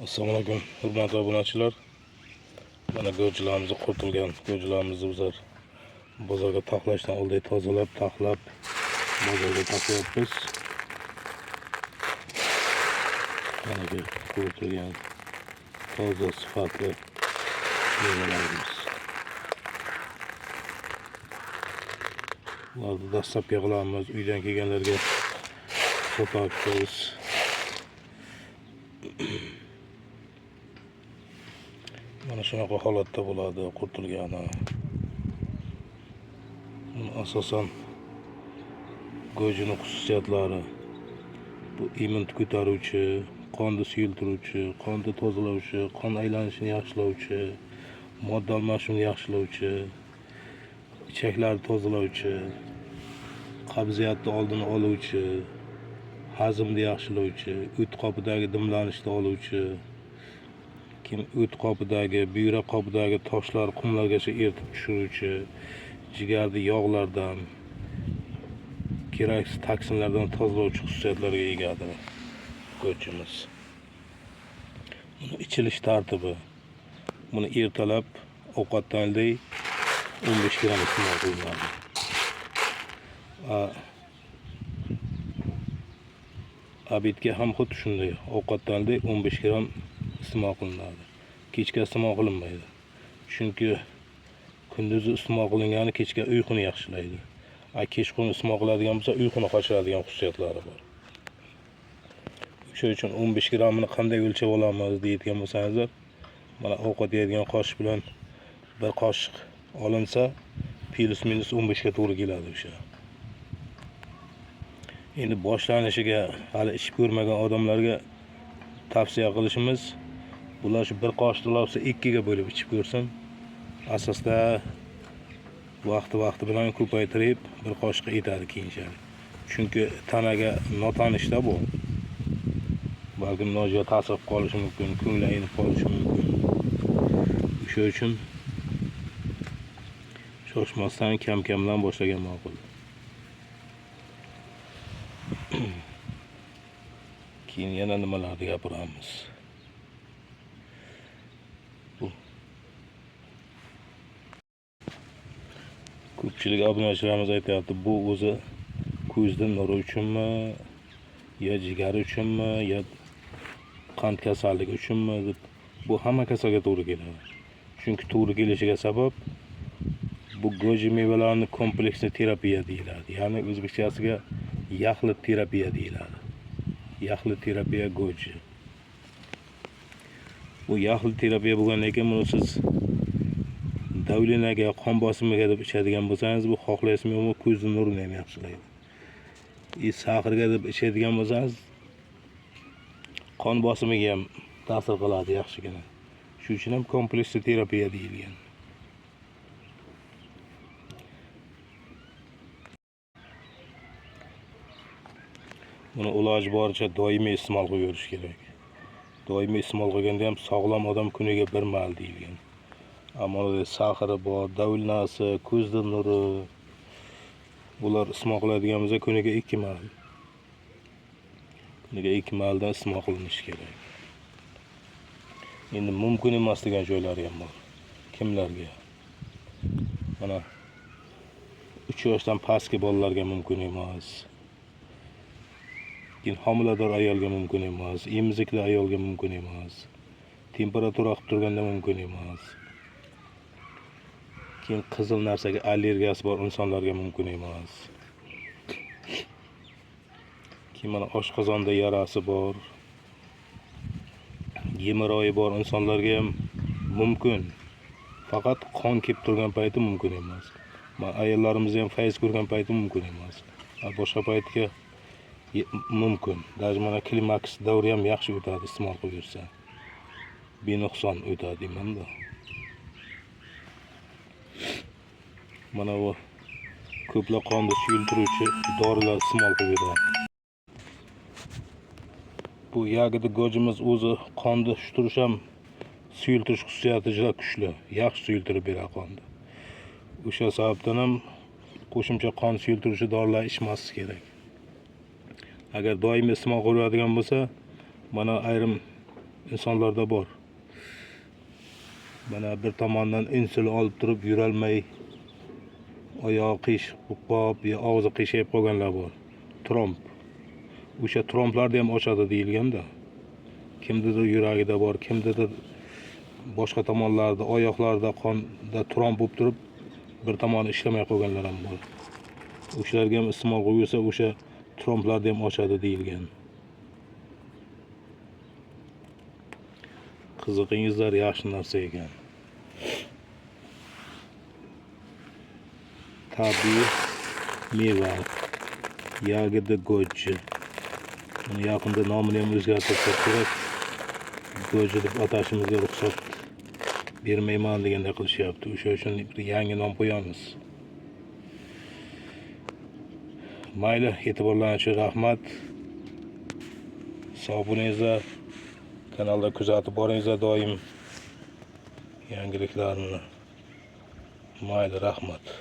Assalomu alaykum, hurmatli obunachilar. Mana go'jilarimiz qurtilgan. Go'jilarimizni bizlar bozorga taxlashdan oldin tozalab, taxlab bozorga taqyapmiz. Mana bu quritilgan toza sifatli mevalarimiz. Ularni dastlabki qilamiz, uydan kelganlarga sotamiz. Mana shunaqa holatda bo'ladi qurtilgani. Asosan go'jining xususiyatlari bu immunitet ko'taruvchi, qonni suyultiruvchi, qonni tozalovchi, qon aylanishini yaxshilovchi, modda almashishini yaxshilovchi, ichaklarni tozalovchi, qabziyatni oldini oluvchi, hazmni yaxshilovchi, o't qopidagi dimlanishni oluvchi, o't qopidagi, buyrak qopidagi toshlar qumlargacha eritib tushiruvchi, jigarni yog'lardan, keraksiz toksinlardan tozalovchi xususiyatlarga egadir go'jimiz. Buni ichilish tartibi. Buni ertalab ovqatdan oldin 15 gram iste'mol qilinadi. Obedga ham xuddi shunday. Ovqatdan oldin 15 gram iste'mol qilinadi. Kechga iste'mol qilinmaydi. Chunki kunduzi iste'mol qilingani kechga uyquni yaxshilaydi. Kechqurun iste'mol qiladigan bo'lsa, uyquni qochiradigan xususiyatlari bor. Shuning uchun 15 gramini qanday o'lchab olamiz deyotgan bo'lsangizlar, mana ovqat yeydigan qoshiq bilan bir qoshiq olinsa, plus minus 15 ga to'g'ri keladi o'sha. Endi boshlanishiga hali ichib ko'rmagan odamlarga tavsiya qilishimiz, bular shu bir qoshiq olsa 2 ga bo'lib ichib ko'rsin. Asosda vaqti bilan ko'paytirib bir qoshiq yetadi keyinchalik. Chunki tanaga notanishda bu. Balkim nojo'ya ta'sir qilishi mumkin, ko'ngli aynib qolishi mumkin. Shuning uchun shoshmasdan kam-kamdan boshlagan ma'qul. Keyin yana nimalarni gapiramiz. Ko'pchilik obunachilarimiz aytayapti, bu o'zi ko'zning nuri uchunmi, yo jigar uchunmi, yo qand kasalligi uchunmi deb. Bu hamma kasalga to'g'ri keladi. Chunki to'g'ri kelishiga sabab bu go'ji mevalarining kompleksli terapiya deyiladi. Ya'ni o'zbekchasiga yaxlit terapiya deyiladi. Yaxlit terapiya go'ji. Bu yaxlit terapiya bo'lgandan keyin buni siz davlinaga, qon bosimiga deb ichadigan bo'lsangiz, bu xohlaysizmi, ko'zning nurini ham yaxshilaydi. Sahrga deb ichadigan bo'lsangiz, qon bosimiga ham ta'sir qiladi yaxshigina. Shuning uchun ham kompleksli terapiya deyilgan. Buni iloji boricha doimiy iste'mol qilib yurish kerak. Doimiy iste'mol qilganda ham sog'lom odam kuniga bir mal deyilgan. Ammo sahri bor, davlinasi, ko'zning nuri bular iste'mol qiladigan bo'lsa kuniga 2 mal. Kuniga 2 maldan iste'mol qilinishi kerak. Endi mumkin emas degan joylari ham bor. Kimlarga? Mana 3 yoshdan pastki bolalarga mumkin emas. Keyin homilador ayolga mumkin emas, emizikli ayolga mumkin emas. Temperatura qilib turganda mumkin emas. Keyin qizil narsaga allergiyasi bor insonlarga mumkin emas. Keyin mana oshqozonda yarasi bor, yemiroyi bor insonlarga ham mumkin. Faqat qon kelib turgan payti mumkin emas. Mana ayollarimiz ham fayz ko'rgan payti mumkin emas. Boshqa paytga mumkin. Даже mana klimaks davri ham yaxshi o'tadi iste'mol qilib yursa. Benuqson o'tadi deyman-da. Mana bu ko'plab qonni suyultiruvchi dorilar iste'mol qilib yuradi. Bu yagida go'jimiz o'zi qonni shuttirish ham suyultirish xususiyati juda kuchli. Yaxshi suyultirib beradi qonni. O'sha sababdan ham qo'shimcha qon suyultiruvchi dorilar ichmaslik kerak. Agar doimiy iste'mol qiladigan bo'lsa, mana ayrim insonlarda bor. Mana bir tomondan insul olib turib yurolmay, oyog'i qiyshiq qolib, yo og'zi qiyshayib qolganlar bor. Tromb. O'sha tromblarni ham ochadi deyilganda. Kimnidir yuragida bor, kimnidir boshqa tomonlarda, oyoqlarida qonda tromb bo'lib turib, bir tomoni ishlamay qolganlar ham bor. O'shalarga ham iste'mol qo'yilsa, o'sha tromblarni ham ochadi deyilgan. Qiziqingizlar, yaxshi narsa ekan. Tabiiy meva, yagida goji. Buni yaqinda nomini ham o'zgartirsak kerak. Goji deb atashimizga ruxsat bermayman deganday qilishyapti. O'sha uchun bir yangi nom qo'yamiz. Mayli, e'tiborlaringiz uchun rahmat. Sog' bo'lingizlar. Kanalda kuzatib boringizlar doim yangiliklarni. Mayli, rahmat.